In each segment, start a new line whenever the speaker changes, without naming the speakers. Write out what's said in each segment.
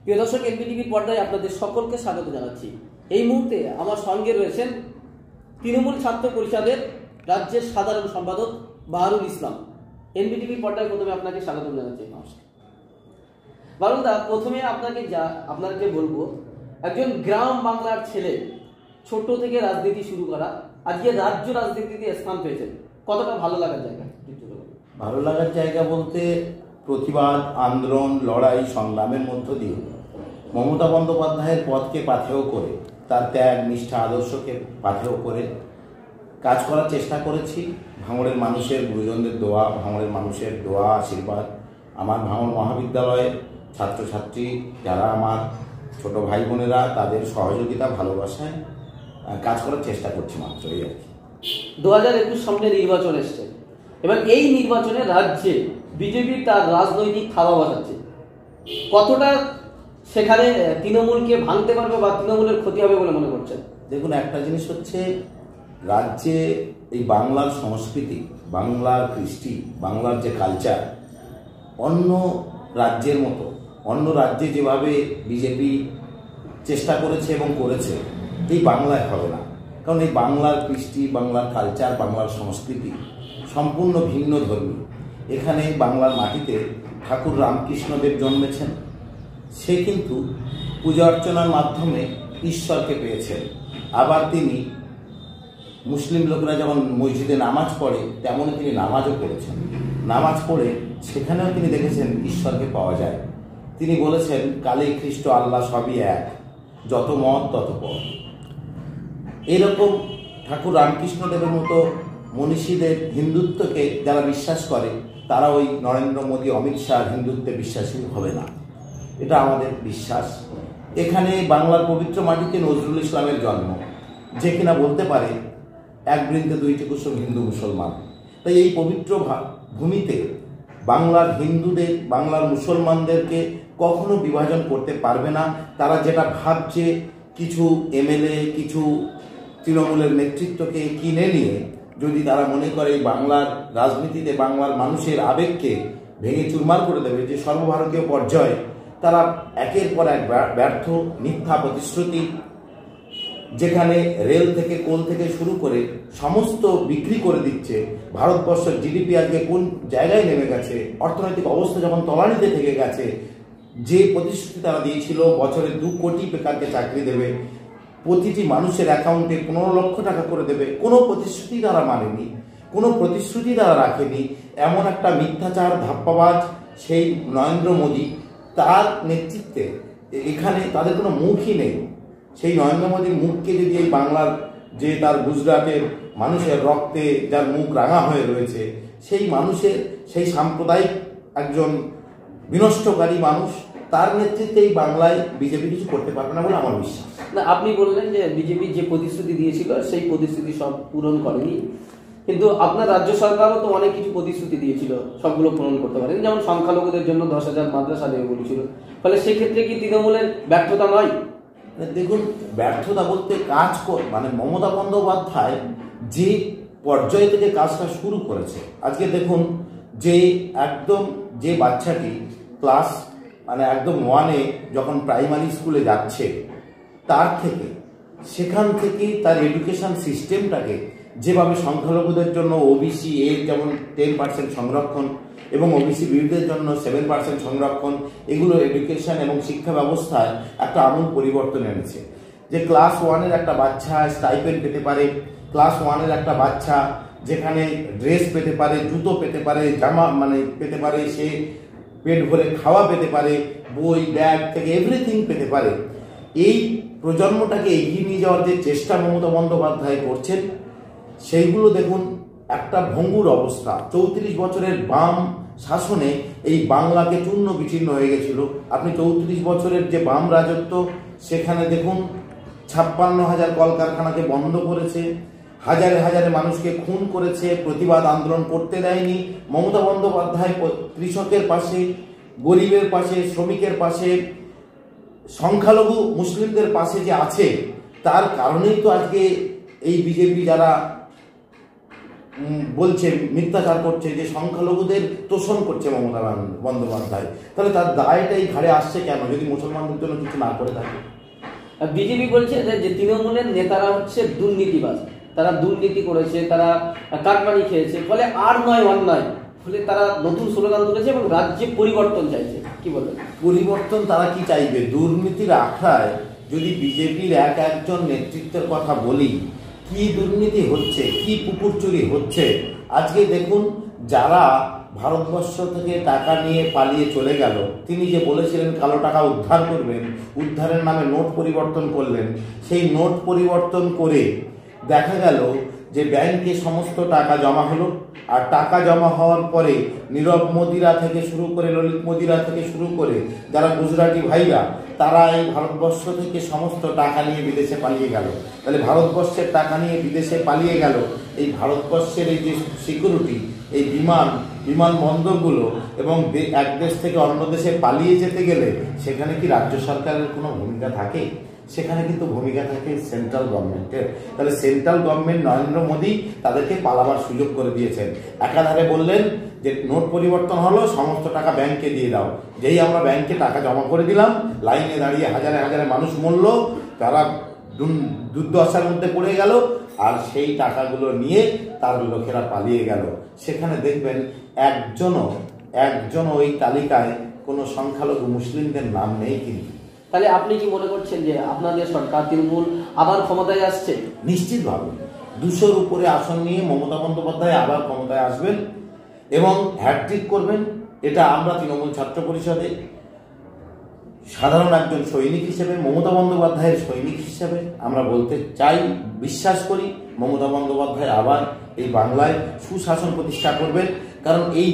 প্রিয় দর্শক, এনবিটিভির পর্দায় আপনাদের সকলকে স্বাগত জানাচ্ছি। এই মুহূর্তে আমার সঙ্গে রয়েছেন তৃণমূল ছাত্র পরিষদের রাজ্যের সাধারণ সম্পাদক বাহারুল ইসলাম। এনবিটিভির পর্দায় প্রথমে আপনাকে স্বাগত জানাচ্ছি। নমস্কার বাহারুল দা, প্রথমে আপনাকে বলবো, একজন গ্রাম বাংলার ছেলে, ছোট থেকে রাজনীতি শুরু করা, আজকে রাজ্য রাজনীতিতে স্থান পেয়েছেন, কতটা ভালো লাগার জায়গা?
ভালো লাগার জায়গা বলতে প্রতিবাদ, আন্দোলন, লড়াই, সংগ্রামের মধ্য দিয়ে মমতা বন্দ্যোপাধ্যায়ের পথকে পাথেয় করে, তার ত্যাগ, নিষ্ঠা, আদর্শকে পাথেয় করে কাজ করার চেষ্টা করেছি। ভাঙড়ের মানুষের, গুরুজনদের দোয়া, ভাঙড়ের মানুষের দোয়া, আশীর্বাদ, আমার ভাঙড় মহাবিদ্যালয়ের ছাত্রছাত্রী যারা আমার ছোট ভাই বোনেরা, তাদের সহযোগিতা, ভালোবাসায় কাজ করার চেষ্টা করছি মাত্র, এই আর কি।
2021 সামনে নির্বাচন এসছে, এবং এই নির্বাচনে রাজ্যে বিজেপি তার রাজনৈতিক থাবা বসাচ্ছে, কতটা সেখানে তৃণমূলকে ভাঙতে পারবে বা তৃণমূলের ক্ষতি হবে বলে মনে করছেন?
দেখুন, একটা জিনিস হচ্ছে, রাজ্যে এই বাংলার সংস্কৃতি, বাংলার কৃষ্টি, বাংলার যে কালচার, অন্য রাজ্যের মতো, অন্য রাজ্যে যেভাবে বিজেপি চেষ্টা করেছে এবং করেছে, এই বাংলায় হবে না। কারণ এই বাংলার কৃষ্টি, বাংলার কালচার, বাংলার সংস্কৃতি সম্পূর্ণ ভিন্ন ধর্মী। এখানে বাংলার মাটিতে ঠাকুর রামকৃষ্ণদেব জন্মেছেন। সে কিন্তু পূজা অর্চনার মাধ্যমে ঈশ্বরকে পেয়েছেন। আবার তিনি, মুসলিম লোকেরা যেমন মসজিদে নামাজ পড়ে, তেমনই তিনি নামাজও পড়েছেন। নামাজ পড়ে সেখানেও তিনি দেখেছেন ঈশ্বরকে পাওয়া যায়। তিনি বলেছেন, কালী, খ্রিস্ট, আল্লাহ সবই এক, যত মত তত পথ। এরকম ঠাকুর রামকৃষ্ণদেবের মতো মনীষীদের হিন্দুত্বকে যারা বিশ্বাস করে, তারা ওই নরেন্দ্র মোদী, অমিত শাহ হিন্দুত্বে বিশ্বাসী হবে না, এটা আমাদের বিশ্বাস। এখানে বাংলার পবিত্র মাটিতে নজরুল ইসলামের জন্ম, যে কিনা বলতে পারে এক বৃন্দে দুইটি কুসুম হিন্দু মুসলমান। তাই এই পবিত্র ভূমিতে বাংলার হিন্দুদের, বাংলার মুসলমানদেরকে কখনো বিভাজন করতে পারবে না। তারা যেটা ভাবছে, কিছু এমএলএ, কিছু তৃণমূলের নেতৃত্বকে কিনে নিয়ে যদি তারা মনে করে বাংলার রাজনীতিতে বাংলার মানুষের আবেগকে ভেঙে চুরমার করে দেবে, যে সর্বভারতীয় পর্যায়ে তারা একের পর এক ব্যর্থ, মিথ্যা প্রতিশ্রুতি, যেখানে রেল থেকে, কোল থেকে শুরু করে সমস্ত বিক্রি করে দিচ্ছে। ভারতবর্ষের জিডিপি আজকে কোন জায়গায় নেমে গেছে, অর্থনৈতিক অবস্থা যখন তলানিতে থেকে গেছে। যে প্রতিশ্রুতি তারা দিয়েছিল, বছরে 2 কোটি বেকারকে চাকরি দেবে, প্রতিটি মানুষের অ্যাকাউন্টে 15 লক্ষ টাকা করে দেবে, কোনো প্রতিশ্রুতি তারা মানেনি, কোনো প্রতিশ্রুতি তারা রাখেনি। এমন একটা মিথ্যাচার, ধাপ্পাবাজ সেই নরেন্দ্র মোদী, তার নেতৃত্বে এখানে তাদের কোনো মুখই নেই। সেই নরেন্দ্র মোদীর মুখকে যদি এই বাংলার, যে তার গুজরাটের মানুষের রক্তে যার মুখ রাঙা হয়ে রয়েছে, সেই মানুষের, সেই সাম্প্রদায়িক একজন বিনষ্টকারী মানুষ, তার নেতৃত্বে এই বাংলায় বিজেপি কিছু করতে পারবে না বলে আমার বিশ্বাস।
না, আপনি বললেন যে বিজেপি যে প্রতিশ্রুতি দিয়েছিল সেই প্রতিশ্রুতি সব পূরণ করেনি, কিন্তু আপনার রাজ্য সরকারও তো অনেক কিছু প্রতিশ্রুতি দিয়েছিল, সবগুলো পূরণ করতে পারেনি। যেমন সংখ্যালঘুদের জন্য 10,000 মাদ্রাসা দেবে বলেছিল, ফলে সেক্ষেত্রে কি তৃণমূলের ব্যর্থতা নয়?
দেখুন, ব্যর্থতা বলতে মানে মমতা বন্দ্যোপাধ্যায় যে পর্যায়ে থেকে কাজটা শুরু করেছে, আজকে দেখুন, যে একদম যে বাচ্চাটি ক্লাস মানে একদম 1-এ যখন প্রাইমারি স্কুলে যাচ্ছে, তার থেকে সেখান থেকেই তার এডুকেশন সিস্টেমটাকে যেভাবে সংখ্যালঘুদের জন্য ওবিসি এর যেমন 10% সংরক্ষণ এবং ওবিসি বিরোধীদের জন্য 7% সংরক্ষণ, এগুলো এডুকেশন এবং শিক্ষা ব্যবস্থায় একটা আমূল পরিবর্তন এনেছে। যে ক্লাস 1-এর একটা বাচ্চা স্টাইপেন্ড পেতে পারে, ক্লাস 1-এর একটা বাচ্চা যেখানে ড্রেস পেতে পারে, জুতো পেতে পারে, জামা মানে পেতে পারে, সে পেট ভরে খাওয়া পেতে পারে, বই, ব্যাগ থেকে এভরিথিং পেতে পারে। এই প্রজন্মটাকে এগিয়ে নিয়ে যাওয়ার যে চেষ্টা মমতা বন্দ্যোপাধ্যায় করছেন, সেইগুলো দেখুন একটা ভঙ্গুর অবস্থা। 34 বছরের বাম শাসনে এই বাংলাকে চূর্ণ বিচীর্ণ হয়ে গেছিল। আপনি 34 বছরের যে বাম রাজত্ব, সেখানে দেখুন 56,000 কলকারখানাকে বন্ধ করেছে, হাজারে হাজারে মানুষকে খুন করেছে, প্রতিবাদ আন্দোলন করতে দেয়নি। মমতা বন্দ্যোপাধ্যায় কৃষকের পাশে, গরিবের পাশে, শ্রমিকের পাশে, সংখ্যালঘু মুসলিমদের পাশে যে আছে, তার কারণেই তো আজকে এই বিজেপি যারা বলছে, মিথ্যাচার করছে, যে সংখ্যালঘুদের তোষণ করছে মমতা বন্দ্যোপাধ্যায়, তাহলে তার দায়টা এই ঘাড়ে আসছে কেন যদি মুসলমানদের জন্য কিছু না করে থাকে?
বিজেপি বলছে যে তৃণমূলের নেতারা হচ্ছে দুর্নীতিবাজ, তারা দুর্নীতি করেছে, তারা কাটমানি খেয়েছে, ফলে আর নয় অন্যায়, ফলে তারা নতুন স্লোগান তুলেছে এবং রাজ্যে পরিবর্তন চাইছে। কি বলবেন?
পরিবর্তন তারা কি চাইবে? দুর্নীতির আখড়ায় যদি বিজেপির একজন নেতৃত্বের কথা বলি, কি দুর্নীতি হচ্ছে, কি পুকুর চুরি হচ্ছে। আজকে দেখুন, যারা ভারতবর্ষ থেকে টাকা নিয়ে পালিয়ে চলে গেল, তিনি যে বলেছিলেন কালো টাকা উদ্ধার করবেন, উদ্ধারের নামে নোট পরিবর্তন করলেন। সেই নোট পরিবর্তন করে দেখা গেল যে ব্যাংকে সমস্ত টাকা জমা হলো, আর টাকা জমা হওয়ার পরে নীরব মোদিরা থেকে শুরু করে, ললিত মোদিরা থেকে শুরু করে যারা গুজরাটি ভাইরা, তারা এই ভারতবর্ষ থেকে সমস্ত টাকা নিয়ে বিদেশে পালিয়ে গেল। তাহলে ভারতবর্ষের টাকা নিয়ে বিদেশে পালিয়ে গেল, এই ভারতবর্ষের এই যে সিকিউরিটি, এই বিমানবন্দরগুলো, এবং এক দেশ থেকে অন্য দেশে পালিয়ে যেতে গেলে সেখানে কি রাজ্য সরকারের কোনো ভূমিকা থাকে? সেখানে কিন্তু ভূমিকা থাকে সেন্ট্রাল গভর্নমেন্টের। তাহলে সেন্ট্রাল গভর্নমেন্ট, নরেন্দ্র মোদী তাদেরকে পালাবার সুযোগ করে দিয়েছেন। একাধারে বললেন যে নোট পরিবর্তন হলো, সমস্ত টাকা ব্যাংকে দিয়ে দাও। যেই আমরা ব্যাংকে টাকা জমা করে দিলাম, লাইনে দাঁড়িয়ে হাজারে হাজারে মানুষ মরল, তারা দুর্দশার মধ্যে পড়ে গেল, আর সেই টাকাগুলো নিয়ে তার লোকেরা পালিয়ে গেল। সেখানে দেখবেন একজনও ওই তালিকায় কোনো সংখ্যালঘু মুসলিমদের নাম নেই। কিন্তু
তাহলে আপনি কি মনে করছেন যে আপনাদের সরকার তৃণমূল আবার ক্ষমতায় আসছে?
নিশ্চিতভাবে 200-র উপরে আসন নিয়ে মমতা বন্দ্যোপাধ্যায় আবার ক্ষমতায় আসবেন এবং হ্যাট্রিক করবেন। এটা আমরা তৃণমূল ছাত্র পরিষদে সাধারণ একজন সৈনিক হিসেবে, মমতা বন্দ্যোপাধ্যায়ের সৈনিক হিসেবে আমরা বলতে চাই, বিশ্বাস করি মমতা বন্দ্যোপাধ্যায় আবার এই বাংলায় সুশাসন প্রতিষ্ঠা করবেন। কারণ এই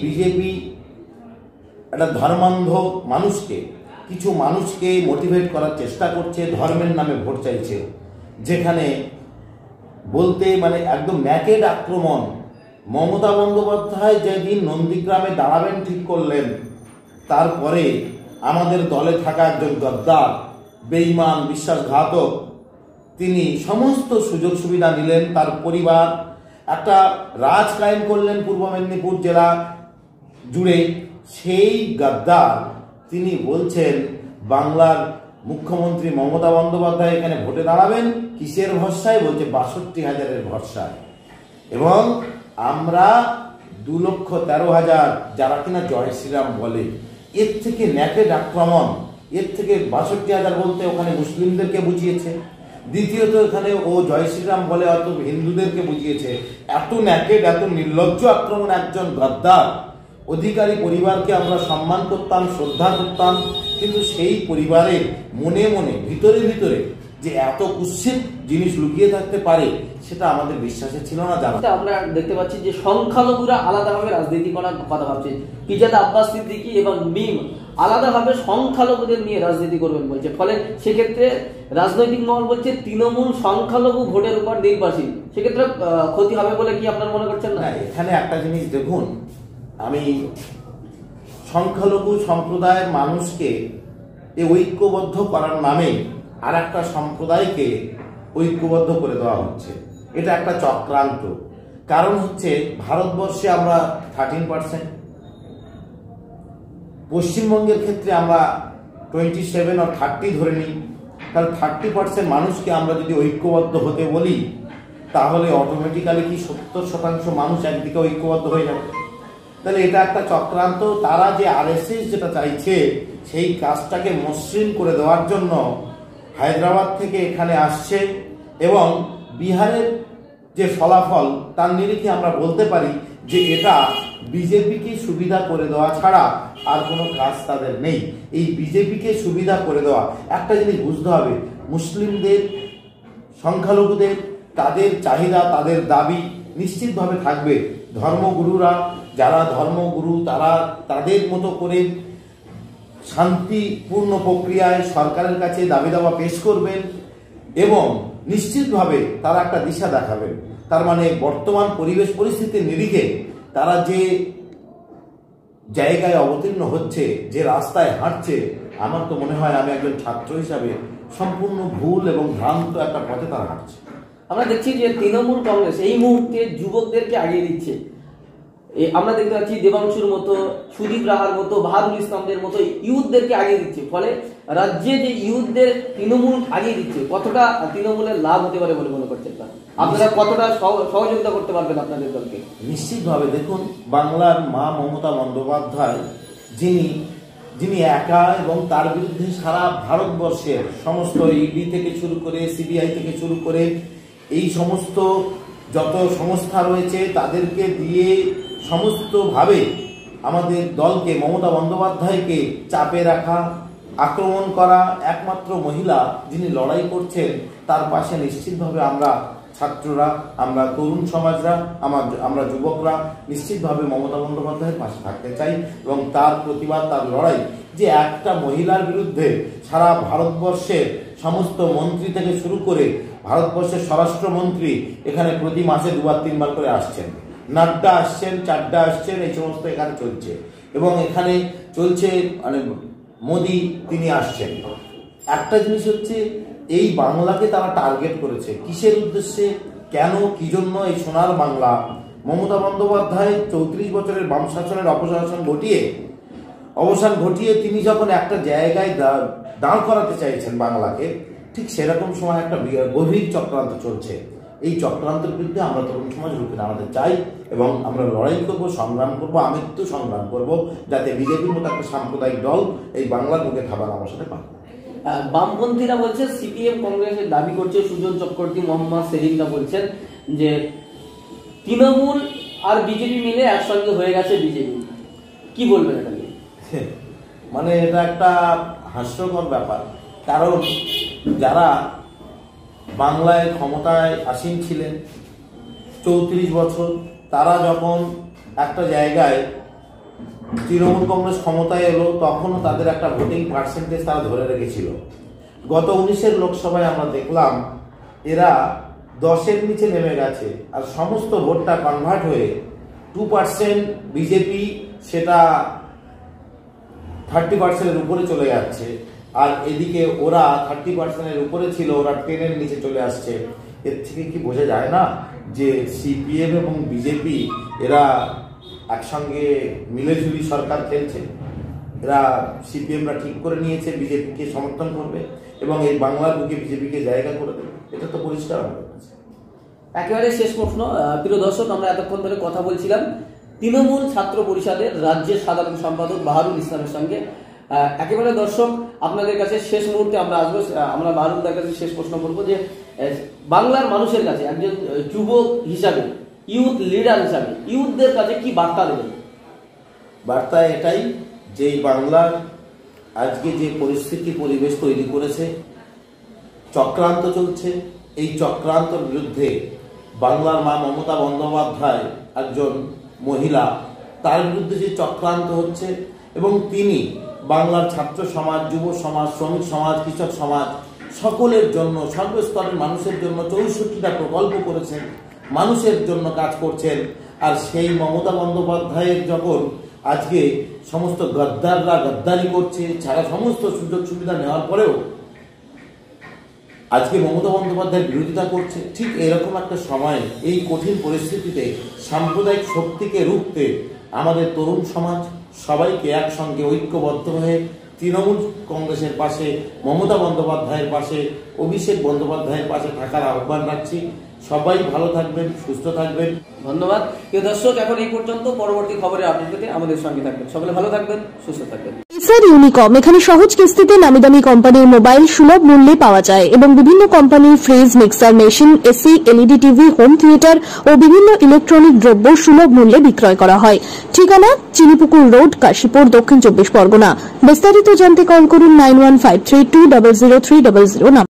বিজেপি একটা ধর্মান্ধ কিছু মানুষকে মোটিভেট করার চেষ্টা করছে, ধর্মের নামে ভোট চাইছে, যেখানে বলতে মানে একদম ন্যাকেড আক্রমণ। মমতা বন্দ্যোপাধ্যায় যেদিন নন্দীগ্রামে দাঁড়াবেন ঠিক করলেন, তারপরে আমাদের দলে থাকা একজন গদ্দার, বেঈমান, বিশ্বাসঘাতক, তিনি সমস্ত সুযোগ সুবিধা নিলেন, তার পরিবার একটা রাজ কায়েম করলেন পূর্ব মেদিনীপুর জেলা জুড়ে। সেই গদ্দার তিনি বলছেন বাংলার মুখ্যমন্ত্রী মমতা বন্দ্যোপাধ্যায় এখানে ভোটে দাঁড়াবেন কিসের ভরসায়? বলছে 62,000-এর ভরসায়। এবং আমরা 2,13,000 যারা কিনা জয় শ্রীরাম বলে, এর থেকে ন্যাকেড আক্রমণ, এর থেকে 62,000 বলতে ওখানে মুসলিমদেরকে বুঝিয়েছে। দ্বিতীয়ত এখানে ও জয় শ্রীরাম বলে অত হিন্দুদেরকে বুঝিয়েছে। এত ন্যাকেড, এত নির্লজ্জ আক্রমণ একজন গদ্দার। অধিকারী পরিবারকে আমরা সম্মান করতাম, শ্রদ্ধা করতাম, কিন্তু সেই পরিবারের মনে মনে ভিতরে ভিতরে যে এত কুৎসিত জিনিস লুকিয়ে থাকতে পারে, সেটা আমাদের বিশ্বাসে ছিল না। জানা
আমরা দেখতে পাচ্ছি যে সংখ্যালঘুরা আলাদাভাবে রাজনীতি করার কথা ভাবছে। পিজাদা আব্বাস সিদ্দিকী এবং মিম আলাদাভাবে সংখ্যালঘুদের নিয়ে রাজনীতি করবেন বলছে। ফলে সেক্ষেত্রে রাজনৈতিক মহল বলছে তৃণমূল সংখ্যালঘু ভোটের উপর নির্ভরশীল, সেক্ষেত্রে ক্ষতি হবে বলে কি আপনার মনে করছেন? না,
এখানে একটা জিনিস দেখুন, আমি সংখ্যালঘু সম্প্রদায়ের মানুষকে ঐক্যবদ্ধ করার নামে আর একটা সম্প্রদায়কে ঐক্যবদ্ধ করে দেওয়া হচ্ছে। এটা একটা চক্রান্ত। কারণ হচ্ছে ভারতবর্ষে আমরা 13%, পশ্চিমবঙ্গের ক্ষেত্রে আমরা 27 or 30 ধরে নিই। তাহলে 30% মানুষকে আমরা যদি ঐক্যবদ্ধ হতে বলি, তাহলে অটোমেটিক্যালি কি 70% মানুষ একদিকে ঐক্যবদ্ধ হয়ে যাবে? তাহলে এটা একটা চক্রান্ত। তারা যে RSS যেটা চাইছে, সেই কাজটাকে মসৃণ করে দেওয়ার জন্য হায়দ্রাবাদ থেকে এখানে আসছে। এবং বিহারের যে ফলাফল, তার নিরিখে আমরা বলতে পারি যে এটা বিজেপিকে সুবিধা করে দেওয়া ছাড়া আর কোনো কাজ তাদের নেই। এই বিজেপিকে সুবিধা করে দেওয়া। একটা জিনিস বুঝতে হবে, মুসলিমদের, সংখ্যালঘুদের তাদের চাহিদা, তাদের দাবি নিশ্চিতভাবে থাকবে। ধর্মগুরুরা, যারা ধর্মগুরু, তারা তাদের মতো করে শান্তিপূর্ণ প্রক্রিয়ায় সরকারের কাছে দাবি দাওয়া পেশ করবেন এবং নিশ্চিতভাবে তারা একটা দিশা দেখাবেন। তার মানে বর্তমান পরিবেশ পরিস্থিতির নিরিখে তারা যে জায়গায় অবতীর্ণ হচ্ছে, যে রাস্তায় হাঁটছে, আমার তো মনে হয়, আমি একজন ছাত্র হিসাবে, সম্পূর্ণ ভুল এবং ভ্রান্ত একটা পথে তারা হাঁটছে।
আমরা দেখছি যে তৃণমূল কংগ্রেস এই মুহূর্তে যুবকদেরকে আগিয়ে দিচ্ছে। আমরা দেখতে পাচ্ছি দেবাংশুর মতো, সুদীপ রাহার মতো, বাহারুল ইসলামদের মতো ইউথদেরকে আগিয়ে দিচ্ছে। ফলে রাজ্যে যে ইউথদের তৃণমূল আগিয়ে দিচ্ছে, কতটা তৃণমূলের লাভ হতে পারে বলে মনে করছেন? আপনারা কতটা সহযোগিতা করতে পারবেন আপনাদের দলকে?
নিশ্চিতভাবে। দেখুন, বাংলার মা মমতা বন্দ্যোপাধ্যায় যিনি একা এবং তার বিরুদ্ধে সারা ভারতবর্ষের সমস্ত ইডি থেকে শুরু করে সিবিআই থেকে শুরু করে এই সমস্ত যত সংস্থা রয়েছে তাদেরকে দিয়ে সমস্তভাবে আমাদের দলকে, মমতা বন্দ্যোপাধ্যায়কে চাপে রাখা, আক্রমণ করা, একমাত্র মহিলা যিনি লড়াই করছেন তার পাশে নিশ্চিতভাবে আমরা ছাত্ররা, আমরা তরুণ সমাজরা, আমরা যুবকরা নিশ্চিতভাবে মমতা বন্দ্যোপাধ্যায়ের পাশে থাকতে চাই এবং তার প্রতিবাদ, তার লড়াই যে একটা মহিলার বিরুদ্ধে সারা ভারতবর্ষের সমস্ত মন্ত্রী থেকে শুরু করে ভারতবর্ষের স্বরাষ্ট্রমন্ত্রী এখানে প্রতি মাসে 2-3 বার করে আসছেন, নাড্ডা আসছেন, চাড্ডা আসছেন, এই সমস্ত এখানে চলছে এবং এখানে চলছে মানে মোদি তিনি আসছেন। একটা জিনিস হচ্ছে এই বাংলাকে তারা টার্গেট করেছে কিসের উদ্দেশ্যে, কেন, কি জন্য? এই সোনার বাংলা মমতা বন্দ্যোপাধ্যায় 34 বছরের বাম শাসনের অবসান ঘটিয়ে তিনি যখন একটা জায়গায় দাঁড় করাতে চাইছেন বাংলাকে, ঠিক সেরকম সময় একটা গভীর চক্রান্ত চলছে। এই চক্রান্তের বিরুদ্ধে আমরা তরুণ সমাজ রুখে দাঁড়াতে চাই এবং আমরা লড়াই করব, সংগ্রাম করব, আমৃত্যু সংগ্রাম করব, যাতে বিজেপির মতো একটা সাম্প্রদায়িক দল এই বাংলার বুকে খাবার আমার সাথে পায়।
বামপন্থীরা বলছে, সিপিএম কংগ্রেসের দাবি করছে, সুজন চক্রবর্তী, মোহাম্মদ সেলিমরা বলছেন যে তৃণমূল আর বিজেপি মিলে একসঙ্গে হয়ে গেছে বিজেপি। কি বলবেন এটা নিয়ে?
মানে এটা একটা হাস্যকর ব্যাপার, কারণ যারা বাংলায় ক্ষমতায় আসীন ছিলেন 34 বছর, তারা যখন একটা জায়গায় তৃণমূল কংগ্রেস ক্ষমতায় এলো তখনও তাদের একটা ভোটিং পার্সেন্টেজ তারা ধরে রেখেছিল। গত 19-এর লোকসভায় আমরা দেখলাম এরা 10-এর নিচে নেমে গেছে আর সমস্ত ভোটটা কনভার্ট হয়ে 2% বিজেপি, সেটা 30%-এর উপরে চলে যাচ্ছে। আর এদিকে ওরা 30%-এর উপরে ছিল, ওরা 10-এর নিচে চলে আসছে। এর থেকে কি বোঝা যায় না যে সিপিএম এবং বিজেপি এরা একসঙ্গে মিলেঝুলি সরকার খেলছে? এরা সিপিএমরা ঠিক করে নিয়েছে বিজেপিকে সমর্থন করবে এবং এই বাংলার বুকে বিজেপিকে জায়গা করে দেবে, এটা তো পরিষ্কার আমাদের কাছে।
একেবারে শেষ প্রশ্ন, প্রিয় দর্শক, আমরা এতক্ষণ ধরে কথা বলছিলাম তৃণমূল ছাত্র পরিষদের রাজ্যের সাধারণ সম্পাদক বাহারুল ইসলামের সঙ্গে। একেবারে দর্শক, আপনাদের কাছে শেষ মুহূর্তে আমরা আসবো, আমরা বাহারুলদার কাছে শেষ প্রশ্ন করবো যে বাংলার মানুষের কাছে একজন যুবক হিসাবে, ইউথ লিডার হিসাবে ইউথদের কাছে কি বার্তা দেবেন?
বার্তা এটাই যে বাংলার আজকে যে পরিস্থিতি পরিবেশ তৈরি করেছে, চক্রান্ত চলছে, এই চক্রান্তর বিরুদ্ধে বাংলার মা মমতা বন্দ্যোপাধ্যায় একজন মহিলা, তার বিরুদ্ধে যে চক্রান্ত হচ্ছে এবং তিনি বাংলার ছাত্র সমাজ, যুব সমাজ, শ্রমিক সমাজ, কৃষক সমাজ সকলের জন্য, সর্বস্তরের মানুষের জন্য 64টা প্রকল্প করেছেন, মানুষের জন্য কাজ করছেন। আর সেই মমতা বন্দ্যোপাধ্যায়ের যখন আজকে সমস্ত গদ্দাররা গদ্দারি করছে, ছাড়া সমস্ত সুযোগ সুবিধা নেওয়ার পরেও আজকে মমতা বন্দ্যোপাধ্যায়ের বিরোধিতা করছে, ঠিক এরকম একটা সময় এই কঠিন পরিস্থিতিতে সাম্প্রদায়িক শক্তিকে রুখতে আমাদের তরুণ সমাজ সবাইকে একসঙ্গে ঐক্যবদ্ধ হয়ে তৃণমূল কংগ্রেসের পাশে, মমতা বন্দ্যোপাধ্যায়ের পাশে, অভিষেক বন্দ্যোপাধ্যায়ের পাশে থাকার আহ্বান রাখছি। সবাই ভালো থাকবেন, সুস্থ থাকবেন।
ধন্যবাদ। প্রিয় দর্শক, এখন এই পর্যন্ত। পরবর্তী খবরে আপডেট পেতে আমাদের সঙ্গে থাকবেন। সকলে ভালো থাকবেন, সুস্থ থাকবেন।
এসআর ইউনিকম, এখানে সহজ কিস্তিতে নামি দামি কোম্পানির মোবাইল সুলভ মূল্যে পাওয়া যায় এবং বিভিন্ন কোম্পানির fridge, mixer machine, AC, LED TV, home theatre ও বিভিন্ন ইলেকট্রনিক দ্রব্য সুলভ মূল্যে বিক্রয় করা হয়। ঠিকানা চিনিপুকুর রোড, কাশীপুর, দক্ষিণ 24 পরগনা। বিস্তারিত জানতে কল করুন 9153200300